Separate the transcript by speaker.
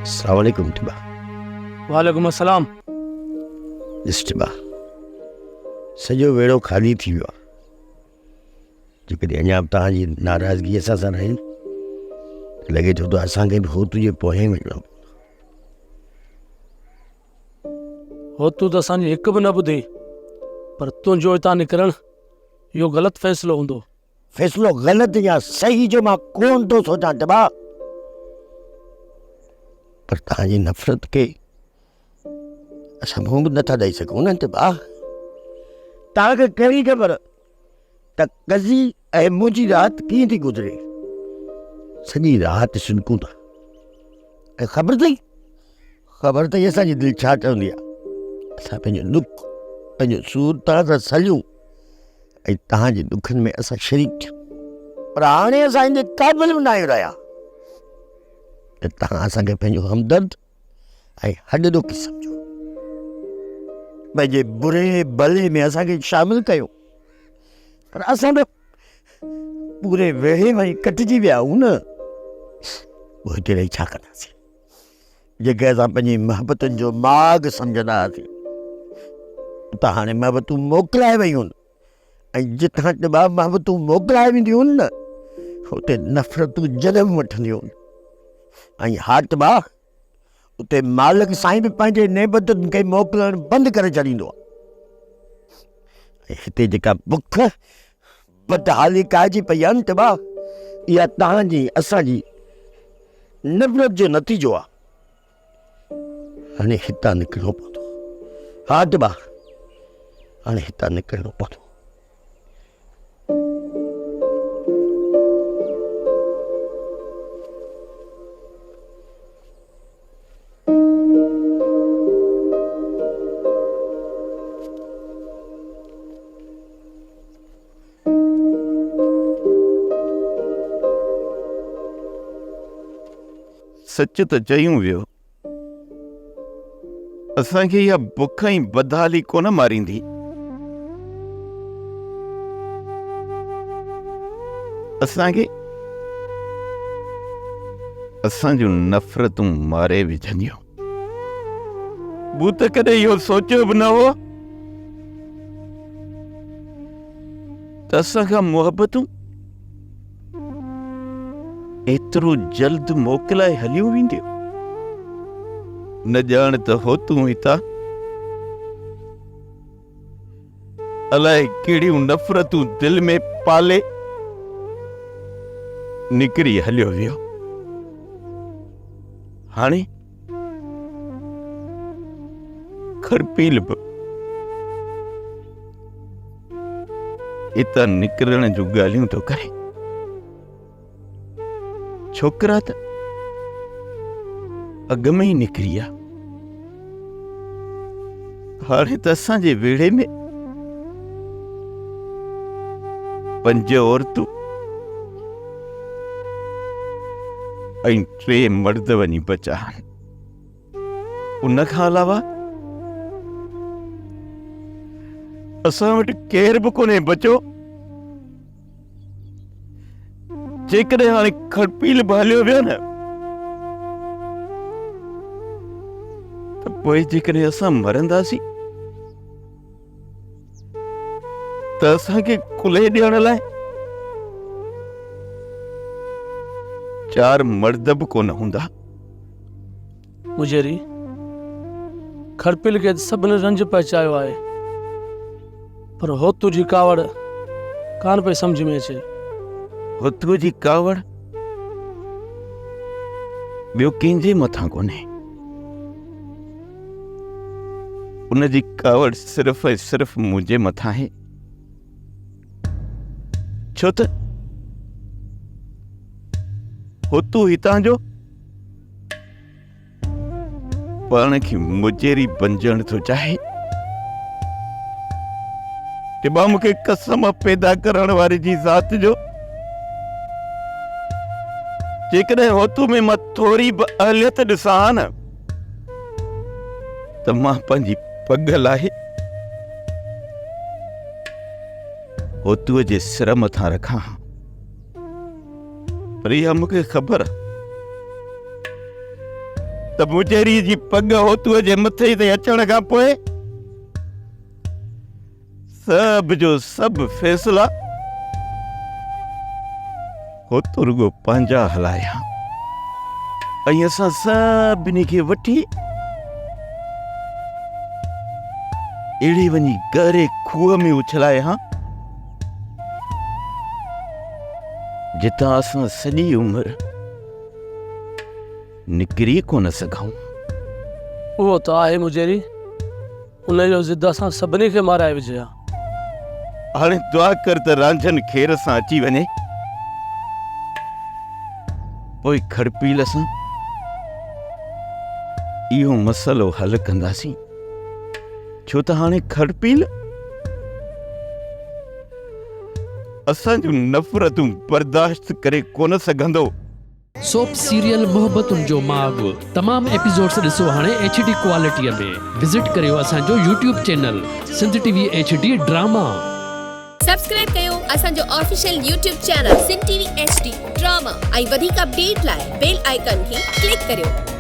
Speaker 1: अस्सलाम वालेकुम टिबा।
Speaker 2: वालेकुम अस्सलाम।
Speaker 1: टिबा सॼो वेड़ो ख़ाली थी वियो आहे। जेकॾहिं अञा बि तव्हांजी नाराज़गी असां सां रही त लॻे थो त असांखे बि हो तुंहिंजे पोयां वञिणो।
Speaker 2: हो तूं त असांजी हिकु बि न ॿुधी, पर तुंहिंजो हितां निकिरणु इहो ग़लति फ़ैसिलो हूंदो।
Speaker 1: फ़ैसिलो ग़लति या सही जो मां कोन थो सोचां टिबा, पर तव्हांजी नफ़रत खे असां मुंहुं बि नथा ॾेई सघूं न टिबा। तव्हांखे कहिड़ी ख़बर त कज़ी ऐं मुंहिंजी राति कीअं थी गुज़रे। सॼी राति सिनकूं था ऐं ख़बर अथई असांजी दिलि छा चवंदी आहे। असां पंहिंजो दुख पंहिंजो सूर तव्हां सां सलियूं ऐं तव्हांजे दुखनि में असां शरीक थियूं, पर हाणे असां इन क़ाबिल बि न आहियूं रहिया त तव्हां असांखे पंहिंजो हमदर्द ऐं हॾॾोकी सम्झो, पंहिंजे बुरे भले में असांखे शामिल कयो। पर असां त पूरे वेहे में कटिजी विया आहियूं न। पोइ हिते रही छा कंदासीं जेके असां पंहिंजी मोहबतुनि जो माॻ सम्झंदा हुआसीं। त हाणे मोहबतूं मोकिलाए वयूं ऐं जितां टिबा मोहबतूं मोकिलाए वेंदियूं न हुते नफ़रतूं जनम वठंदियूं। ऐं हा टिबा, उते मालिक साईं बि पंहिंजे नेबतुनि खे मोकिलणु बंदि करे छॾींदो आहे। ऐं हिते जेका बुख बदहाली काइजी पई आहे न टिबा, इहा तव्हांजी असांजी नफ़रत जो नतीजो आहे। हाणे हितां निकिरणो पवंदो। हा टिबा, हाणे हितां निकिरणो पवंदो।
Speaker 3: सच त चयूं वियो, असांखे इहा बुख ऐं बदहाली कोन मारींदी। असांखे असांजूं नफ़रतूं मारे विझंदियूं। मूं त कॾहिं इहो सोचियो बि न हो त असांखां मुहबतूं एतिरो जल्द मोकिलाए हलियूं वेंदियूं। न ॼाण त हो तूं हितां अलाए कहिड़ियूं नफ़रतूं दिलि में पाले निकिरी हलियो वियो। हाणे खड़पील बि हितां निकिरण जूं ॻाल्हियूं थो करे। छोकिरा त अॻ में ई निकिरी विया। हाणे त असांजे वेड़े में 5 औरतूं ऐं 3 मर्द वञी बचा आहिनि। उन खां अलावा असां वटि केर बि कोन्हे बचो। जेकॾहिं हाणे खड़पील बि हलियो वियो न त पोइ जेकॾहिं असां मरंदासीं त असांखे कुल्हे ॾियण लाइ 4 मर्द बि कोन हूंदा।
Speaker 2: मुजेरी खड़पिल खे सभिनी रंज पहुचायो आहे, पर हो तुंहिंजी कावड़ कान पई सम्झ में अचे।
Speaker 3: हुतूअ जी कावड़ ॿियो कंहिंजे मथां कोन्हे। उन जी कावड़ सिर्फ़ ऐं सिर्फ़ मुंहिंजे मथां आहे। छो त हुतू हितां जो पाण खे मुजेरी बणजण थो चाहे। टिबा मूंखे कसम पैदा करण वारे जी ज़ात जो, जेकॾहिं होतू में मां थोरी बि अहलियत ॾिसां न त मां पंहिंजी पग लाहे होतूअ जे सिर मथां रखां। पर इहा मूंखे ख़बर त मुजेरी जी पग होतूअ जे मथे ते अचण खां पोइ सब जो सब फैसला होतो रुगो पंहिंजा हलाया ऐं असां सभिनी खे वठी अहिड़ी वञी गहरे खूह में उछलाए हा जितां असां सॼी उमिरि निकिरी कोन सघूं।
Speaker 2: उहो त आहे मुजेरी, उन जो ज़िद असां सभिनी खे माराए विझे हा।
Speaker 3: हाणे दुआ कर त रांझनि खेर सां अची वञे, पोइ खड़पील सां इहो मसइलो हल कंदासीं, छो त हाणे खड़पील असां जूं नफ़रतूं बर्दाश्त करे कोन सघंदो।
Speaker 4: सोप सीरियल मोहब्बतुनि जो माग तमाम एपिसोड्स ॾिसो हाणे HD क्वालिटीअ में। विज़िट करियो असांजो YouTube channel Sindh TV HD drama.
Speaker 5: Subscribe कयो असांजो official YouTube channel Sindh TV HD drama ऐं वधीक अपडेट लाइ बेल आइकन खे क्लिक करियो।